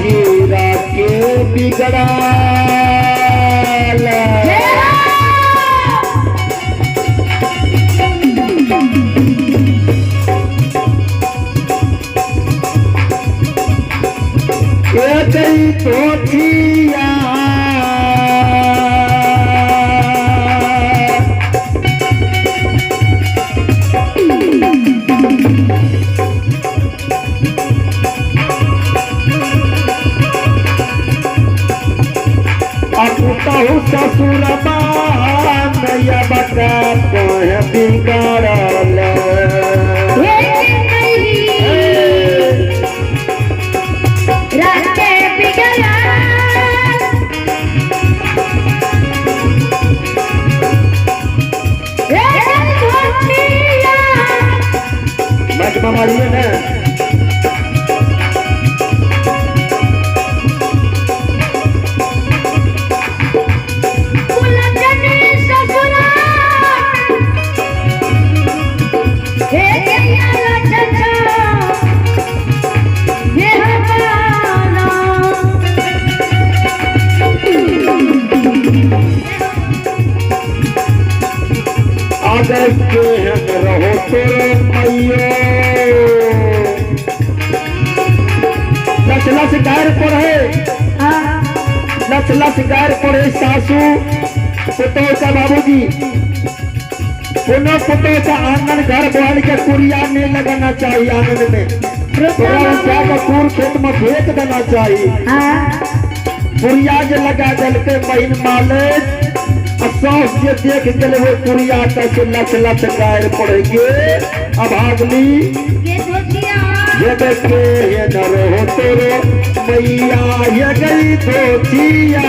हीरा के बिगड़ा पोथिया कहूँ ससुरबा नैया बता कह बिगड़ल राते बिगड़ा मत मारिए ना अगर केहन रहो तोरो मैयो लच गार पढ़े लच गार पढ़े सासू पुतो का बाबूजी पुनः पुतो का आंगन घर बोल के कुरिया नहीं लगाना चाहिए आंगन में कूर खेत में फेंक देना चाहिए कुरिया जो लगा दल के महीन माले सास जे देख गए वो कुरिया तक लच गायर पड़ेंगे अभागली ये देखे ये न रहो तोरो मैया ये गई धोतिया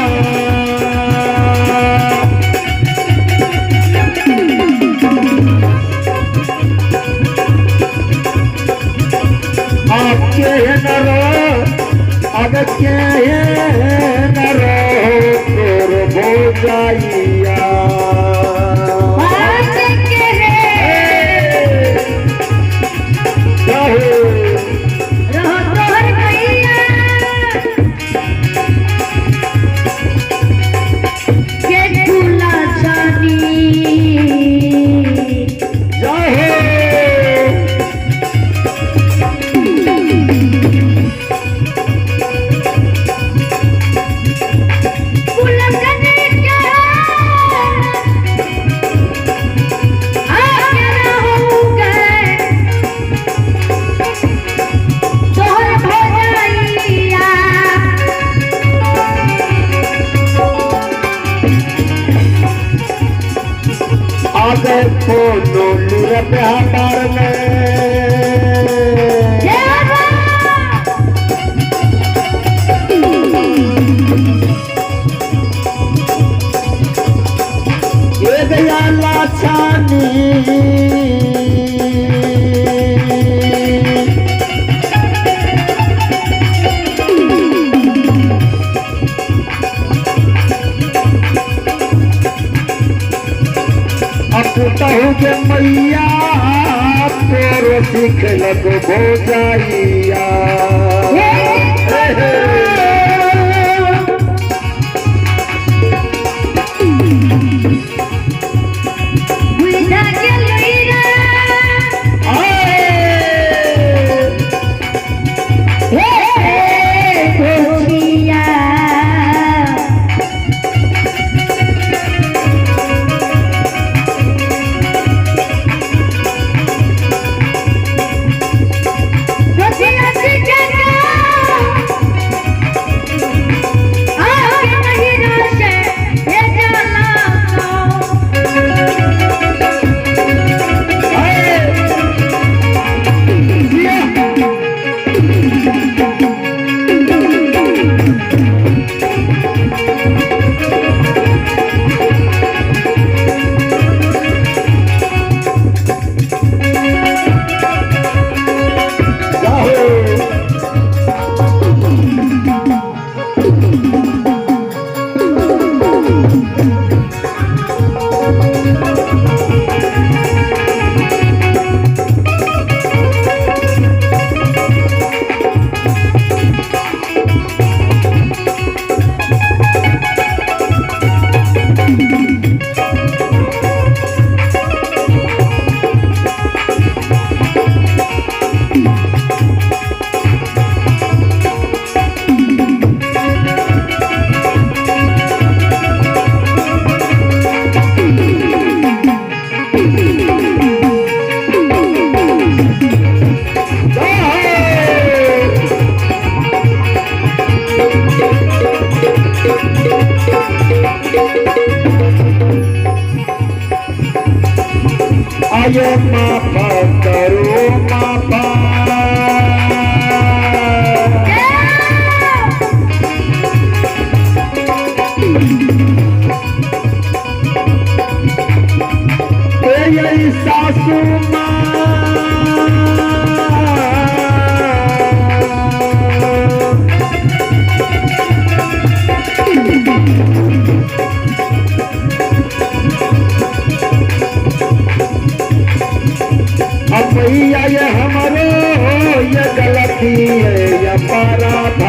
आपके है न रहो अब के न रहो तोरो हो जाइया प्यार ये गया लाछानी कहूँ के मैया तोरो सीख लगो हो जाइया Let's ये माफा करो माफा ये सासू माँ अब भैया ये हमारो ये गलती है ये अपराध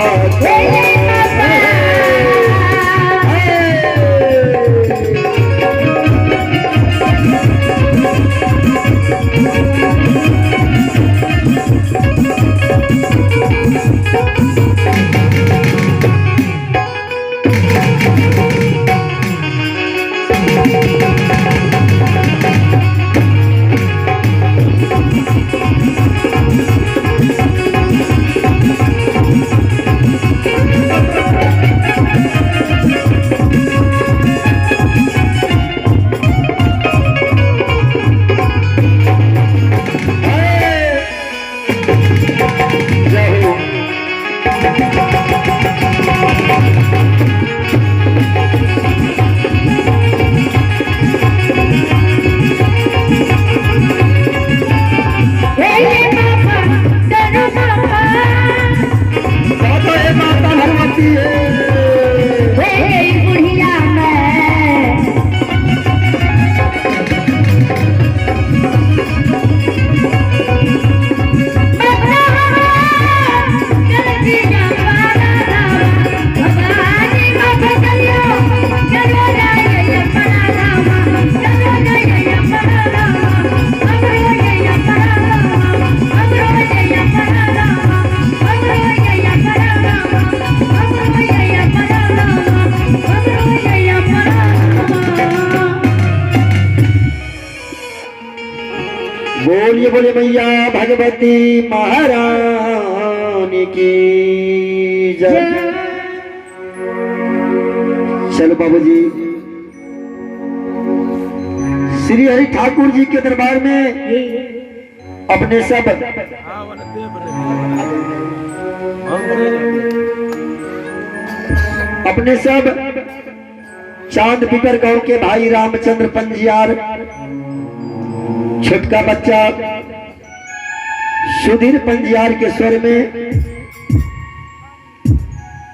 बोलिए बोले मैया भगवती महारानी की जय। चलो बाबूजी श्री हरि ठाकुर जी के दरबार में अपने सब चांद पिपर गांव के भाई रामचंद्र पंजियार, छोटका बच्चा सुधीर पंजियार के स्वर में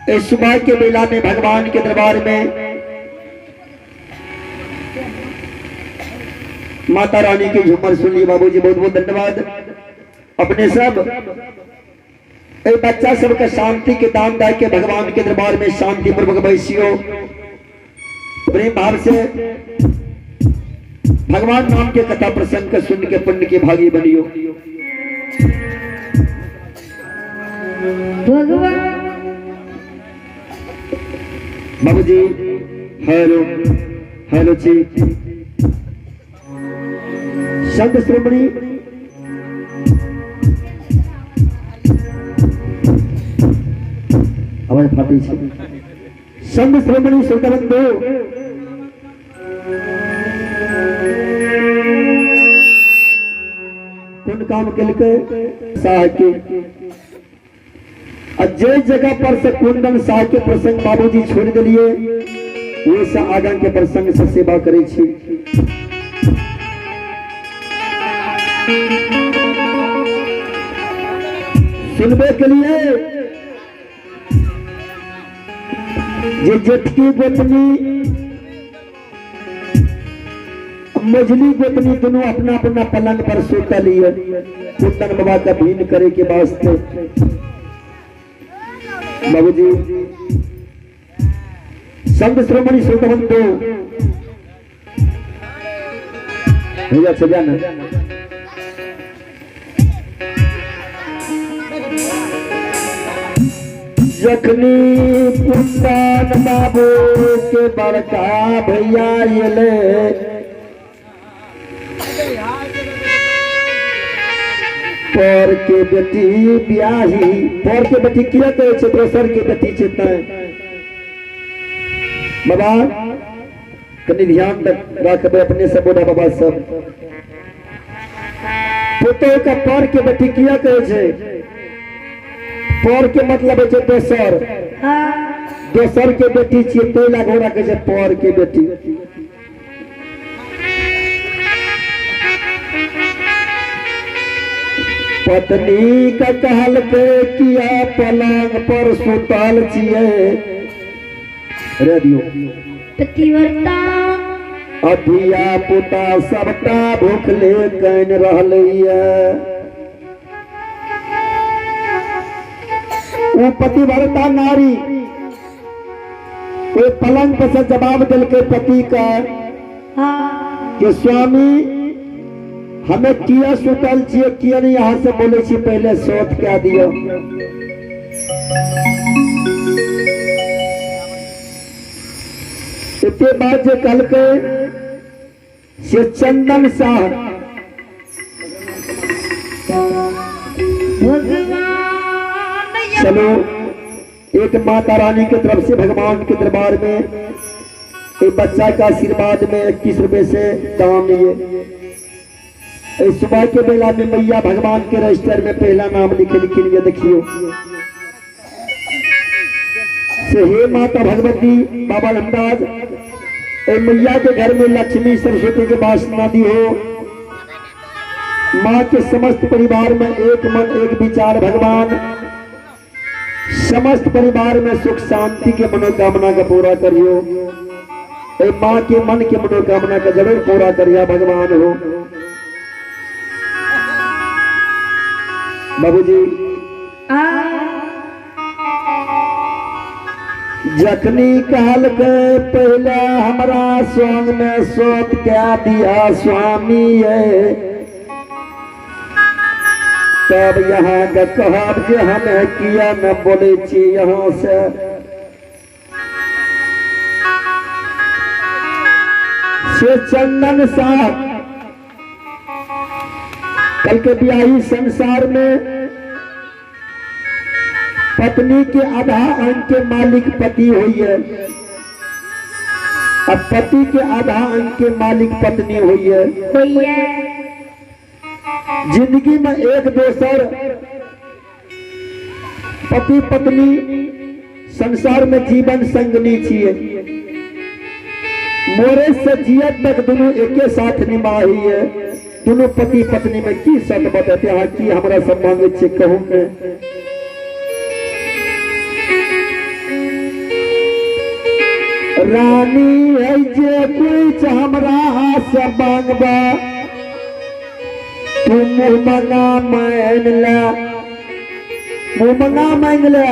इस सुबह के बेला में भगवान के दरबार में माता रानी की झूमर सुनिए। बाबूजी बहुत बहुत धन्यवाद। अपने सब एक बच्चा सबका शांति के दान दाय के भगवान के दरबार में शांति पूर्वक बैसियो, प्रेम भाव से भगवान नाम के कथा प्रसंग का सुन के पुण्य के भागी बनियो। बाबूजी हेलो हेलो जी संत श्रोमणी आवाज फाटी छे। संत श्रोमणी श्रोताबंधु पुण्य काम के साहके जे जगह पर से कुंदन साह के प्रसंग बाबूजी छोड़ दिलिए वो से आगा के प्रसंग से सेवा करे छी। सुनबे के लिए जे जेठकी गोतनी मझली गोतनी दोनों अपना अपना पलंग पर सोता लिए कुंदन बाबा का भीन करे के वास्ते। बाबूजी संत श्रोमणी श्रोताबंधु भैया सजा ना जखनी कुंदन बाबू के बड़का भैया ये पर के बेटी ब्याही पर के बेटी किया करे छे दोसर के बेटी छे बाबा कनी ध्यान रखबे अपने सब बूढ़ा बाबा सब पुतोह का पर के बेटी किया कहे छे? पर के मतलब है दोसर, दोसर के बेटी छिए तै ला घोड़ा कहे छे पर के बेटी। पत्नी का कहल के किया पलंग पर सुतल छिए, रेडियो पतिव्रता अधिया पुता सबटा भूखले कन रहलैया। वो पतिव्रता नारी वो पलंग पर से जवाब दिल के पति का कि स्वामी हमें किया सुतल छिए, किया नहीं यहाँ से बोले छी पहले सोच क्या दियो। इसके बाद जो कल के से चंदन साह चलो एक माता रानी की तरफ से भगवान के दरबार में एक बच्चा का आशीर्वाद में 21 रुपए से दान लिए। इस सुबह के बेला में मैया भगवान के रजिस्टर में पहला नाम लिखे लिए देखियो से हे माता भगवती बाबा रामदास मैया के घर में लक्ष्मी सरस्वती के वासना दी हो। माँ के समस्त परिवार में एक मन एक विचार भगवान समस्त परिवार में सुख शांति के मनोकामना का पूरा करियो। माँ के मन के मनोकामना का जरूर पूरा करिया भगवान हो। बाबूजी जखनी कहल के पहले हमरा संग में सोत क्या दिया स्वामी है, तब यहाँ का कहब जे हमें किया न बोले छी यहाँ से। चंदन साहब कल के ब्याही संसार में पत्नी के आधा अंग के मालिक पति हुई है, अब पति के आधा अंग के मालिक पत्नी हुई है। जिंदगी में एक दोसर पति पत्नी संसार में जीवन संगनी छिए, मोरे से जियत तक दोनों एके साथ निभाई है। दोनों पति पत्नी में की सत बताते हैं कि हमारा सब मांगे छे कहूं में रानी है जे कुछ हमरा से मांगबा तू मुँह मंगा मान ला, मुँह मंगा मांग ले।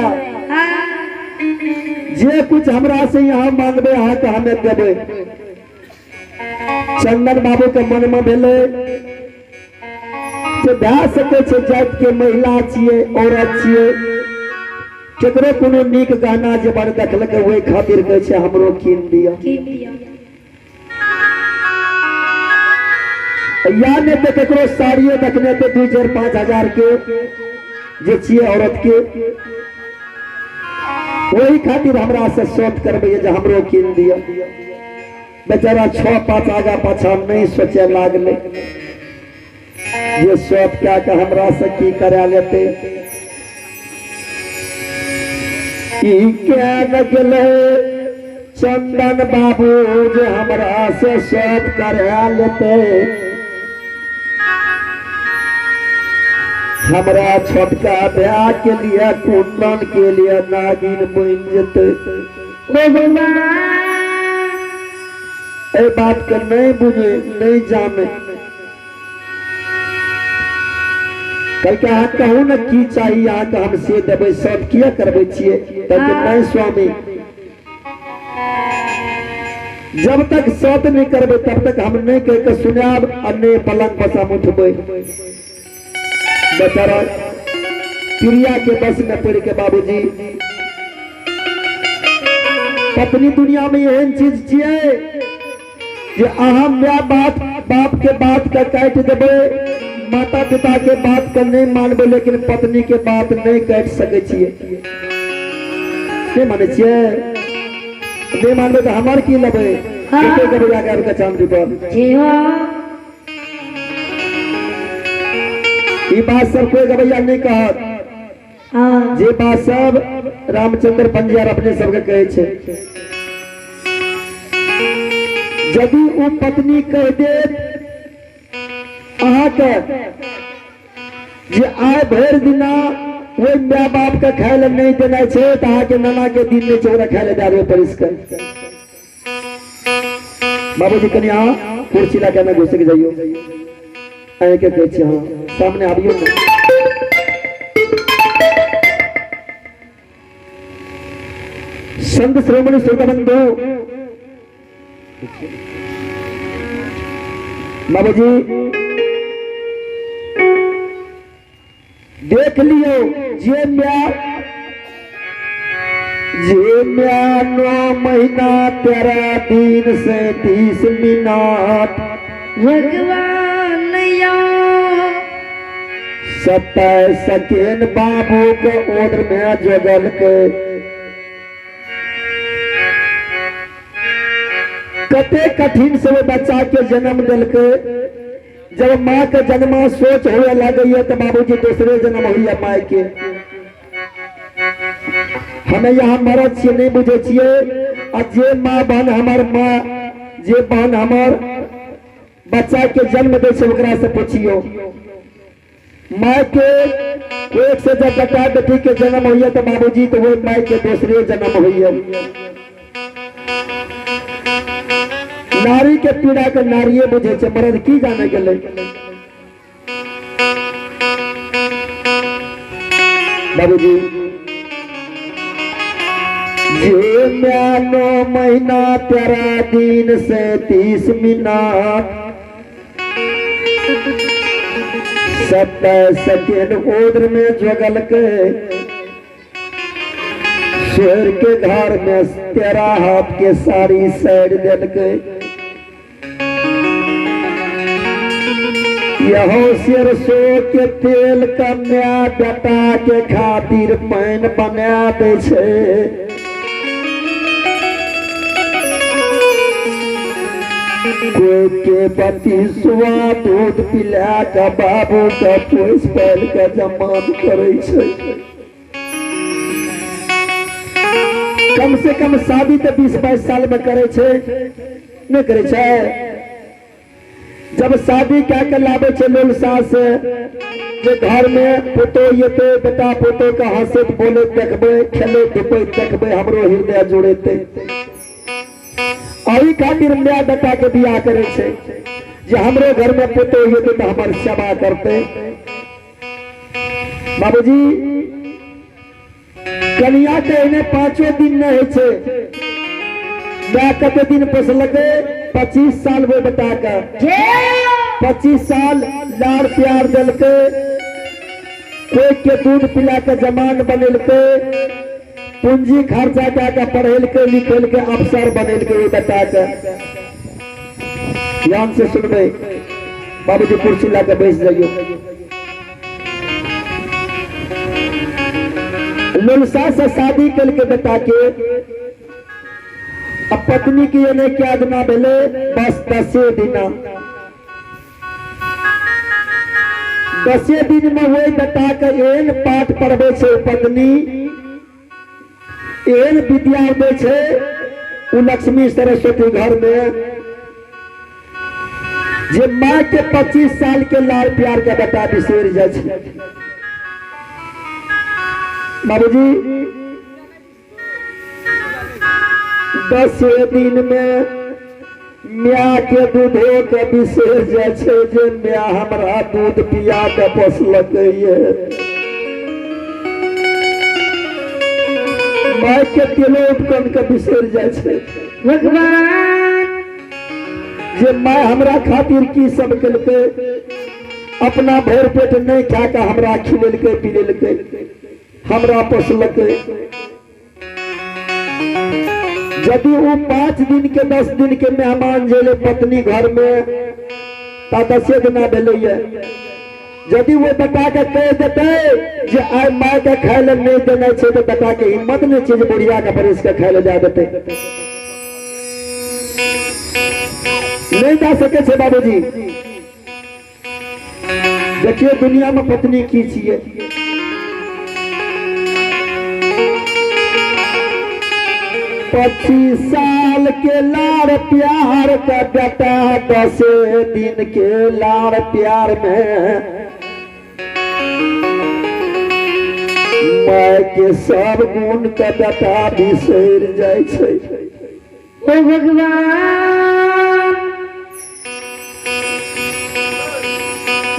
जे कुछ हमरा से यहाँ मांगबे यहाँ तो हमें देवे। चंदन बाबू के मन में भेले जे भए सके छे जात के महिला छिए औरत छिए केकरो कोनो नीक गहना जे बड़ देखलक ओहि खातिर कहै छै हमरो कीन दिया। या ने तो केकरो साड़िए देखने पे 2-4-5 हजार के जे छिए औरत के वही खातिर हमरा से सोच करबे जे हमरो कीन दिया। बेचारा 6-5 आगा पाछा नहीं सोचे लागले ये सोच क्या का हमरा से की करा लेते। क्या लगले चंदन बाबू जे हमरा से सोच करा लेते, हमरा छोटका ब्याह के लिए कुंदन के लिए नागिन बन जेते। ए बात के नहीं बुझे नहीं जाने कल के अहाँ कहू न की चाहिए अहाँ के हम से देवे सब किया करबे छिए तब नहीं स्वामी जब तक सत नहीं करबे तब तक हम नहीं कह के सुनाब अन्य पलंग पर हम उठबे। बेचारा प्रिया के बस में पड़ के बाबूजी पत्नी दुनिया में एहन चीज छिए जे अहम या बाप के बात का काट देवे, माता पिता के बात का नहीं मानबे लेकिन पत्नी के बात नहीं काट सके छिए। नहीं माने छिए नहीं मानबे तो हमार की लेबे के जाकर का चांद पर ये बात सब कोई गवैया नहीं कहा, हाँ जे बात सब रामचंद्र पंजार अपने सबके कहे छे। यदि वो पत्नी कह दे अहाँके जे आय भर दिना वो माय बाप के खाय ले नहीं देना है तो अहाँके नाना के दिन नहीं छोड़ा खाय ले दारू परिस कर। बाबूजी कनी अहाँ कुर्सी ला के ना घुस के जाइयो, आए के कहै छी हाँ सामने आबियो ना। संत श्रोमणी श्रोता बंधु बाबूजी देख लियो जे म्या 9 महीना 13 दिन 37 मिनट भगवान या 27 सेकेंड बाबू के ओर में जगल के कते कठिन से वो बच्चा के जन्म दिल के। जब माँ के जन्म सोच हुए लगे तो बाबूजी दूसरे जन्म हुई माँ के। हमें यहाँ मरद से नहीं बुझे छिए और जे माँ बहन हमार माँ जे बहन हमार बच्चा के जन्म दे से ओकरा से पूछियो। माँ के एक से जब बेटा बेटी के जन्म हुई तो बाबूजी तो वो माँ के दूसरे जन्म हुई है। नारी के पीड़ा के नारिये बुझे छे, मर्द की जाने गेले। बाबूजी जे म्या 9 महीना 13 दिन 37 मिनट 27 सेकेंड ओद्र में जगल के शेर के घर में 13 हाथ के साड़ी साइड दिल के। यहो सरसों के तेल कन्या बेटा के खातिर पैन बना दे छे। कोई के बत्ती सुआ दूध पिला के बाबू के पोस पाल के जमान करे छे। कम से कम शादी तो 20-22 साल में करे छे, नहीं करे छे। जब शादी क्या के लावे छे लोग सास जे घर में पुतो ये तो बेटा पुतो का हंसत बोले देखबे खेले धुपे देखबे हमरो हृदय जुड़ेते। अही खातिर माय बेटा के बियाह करे छे जे हमरो घर में पुतो ये तो हमर सेवा करते। बाबूजी कन्या के इन्हें 5 दिन नहीं छे, मैं कते दिन पोसलके 25 साल वो बेटा का 25 साल लाड़ प्यार दिल के, कोई के दूध पिला के जमान बनल के, पूंजी खर्चा के पढ़ेल के लिखेल के अफसर बनल के बेटा के। ध्यान से सुनबे बाबूजी कुर्सी ला के बैठ जाइयो। लुलसा से शादी कल के बेटा के अब पत्नी की ये क्या दिना भेले बस 10 दिना 10 दिन में वही बेटा के एन पाठ पढ़बे छे पत्नी एन विद्या दे छे उ लक्ष्मी सरस्वती घर में जे माँ के 25 साल के लाल प्यार के बेटा बिसर जाए छे। बाबूजी 10 दिन में म्या के दूधो के बिसर जाए छे जे म्या हमरा दूध पिया के पोसलकै ये। माय के तेलो उपकरण के बिसर जाए छे भगवान जे माय हमरा खातिर की सब केलकै, अपना भर पेट नहीं खा के हमरा खिलेलकै पिलेलकै हमरा पोसलकै। यदि वो 5 दिन के 10 दिन के मेहमान जेले पत्नी घर में 10 दिना भेले। यदि वो बेटा के कह देते जे आइ माँ के खाय ले नहीं देना छे तो बेटा के हिम्मत नहीं छे बुढ़िया के परिस के खाय ले जा देते, नहीं जा सके छे बाबूजी। देखिए दुनिया में पत्नी की छिए, 25 साल के लाड़ प्यार का बेटा 10 दिन के लाड़ प्यार में माय के सब गुण का बेटा बिसर जाय छै। ओ भगवान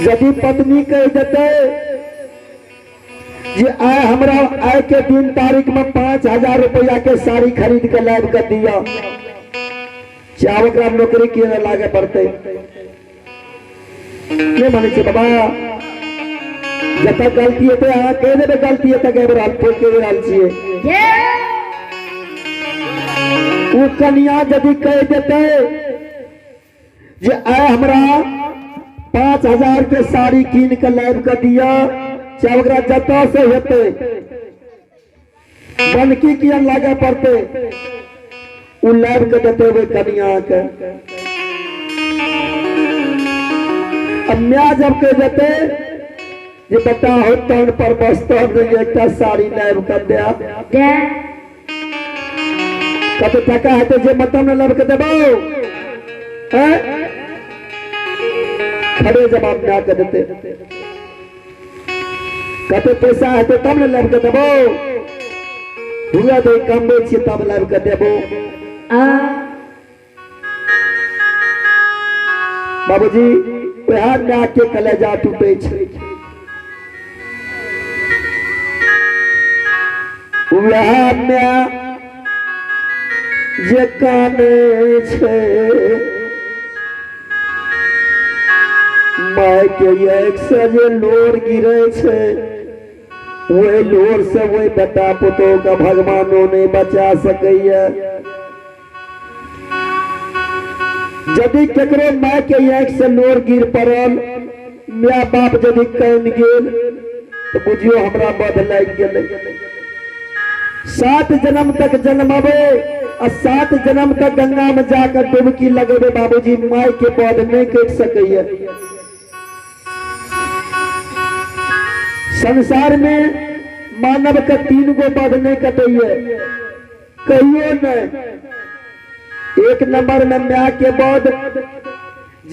यदि पत्नी कह देते जे आय हमरा आय के दिन तारीख में 5000 रुपया के साड़ी खरीद के लाइब कर दिया, चाहे ओकरा नौकरी के लागे पड़ते नहीं माने छै बाबा। जब तक गलती है तो अहाँ कह देबै गलती है तक एबर हाल ठोक के रहल छियै। वो कन्या यदि कह देते जे आय हमरा 5000 के साड़ी कीन के लाइब कर दिया, चाहे ओकरा जतऽ से हेतै बनकी किया लागे पड़ते उ लाइब के देते हुए कन्या के। अब माय जब कह देते जे बेटा हो तन पर बस्तन एक साड़ी लाइब कर दिया, कत टका हेतै जे मतलब ने लाइब के देबो, खड़े जवाब ना कर देते। कते पैसा हेतै तब ने लाइब के देबो, हुआ तो कमबै छियै तब लाइब के देबो। बाबूजी वह माय के कलेजा टूटे छै, वह माय जे काने छै माय के एक से जे लोर गिरे छै, वही लोर से वही बेटा पुतोह का भगवानो नहीं बचा सकैया। यदि केकरो माय के एक से लोर गिर पड़ल, माय बाप यदि कान गेल तो बुझियो हमरा बध लाग गेलै। 7 जन्म तक जन्मबे और 7 जन्म तक गंगा में जाकर डुबकी लगेबे बाबूजी, माय के बध नहीं कट सकैया। संसार में मानव का 3 गो बध नहीं कटैया, कहियो नहीं। 1 नंबर में माय के बध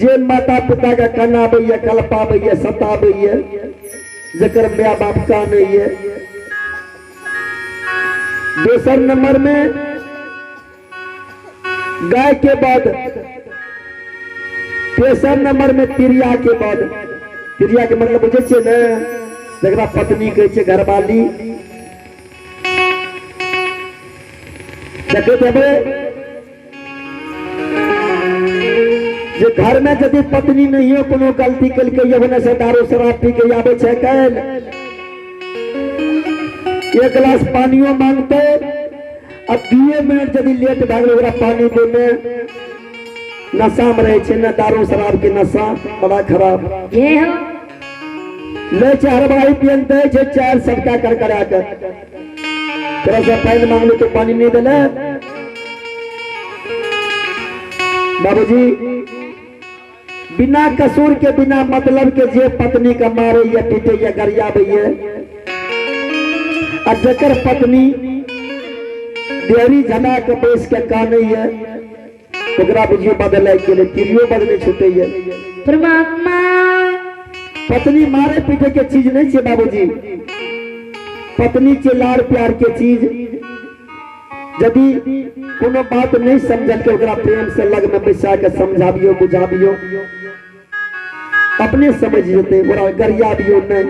जे माता पिता का कनाबैया, कलपाबैया, सताबैया, जकर माय बाप कानैया। 2 नंबर में गाय के बध, 3 नंबर में तिरिया के बध। तिरिया के मतलब बुझे छियै ने, जरा पत्नी कहे छै घरवाली। देखते हेबै जे घर में यदि पत्नी नहीं कोनो गलती कलकै होने से दारू शराब पी के आबे छै कैल, 1 गिलास पानियो मांगते अब 2 मिनट यदि लेट भए गेल ओकरा पानी दे में नशा में रहे छै ना, दारू शराब के नशा बड़ा खराब। ले हरबाई पियन दे छै 4 सटका कर करा के, थोड़ा सा पानी मांगलो तो पानी नहीं दिले। बाबूजी बिना कसूर के बिना मतलब के जे पत्नी का मारे या पीटे या गरियाबे और जकर पत्नी देहरी झना के बेस के काने है ओकरा बुझियो बदले के लिए तिरियो बदले छूटे है। परमात्मा पत्नी मारे पीटे के चीज नहीं छे बाबूजी, पत्नी के लाड़ प्यार के चीज। यदि कोनो बात नहीं समझल के ओकरा प्रेम से लग में बैसा के समझाबियो बुझाबियो अपने समझ जेते, ओकरा गरियाबियो नहीं,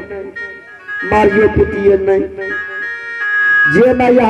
मारियो पिटियो नहीं। जे मैं यहाँ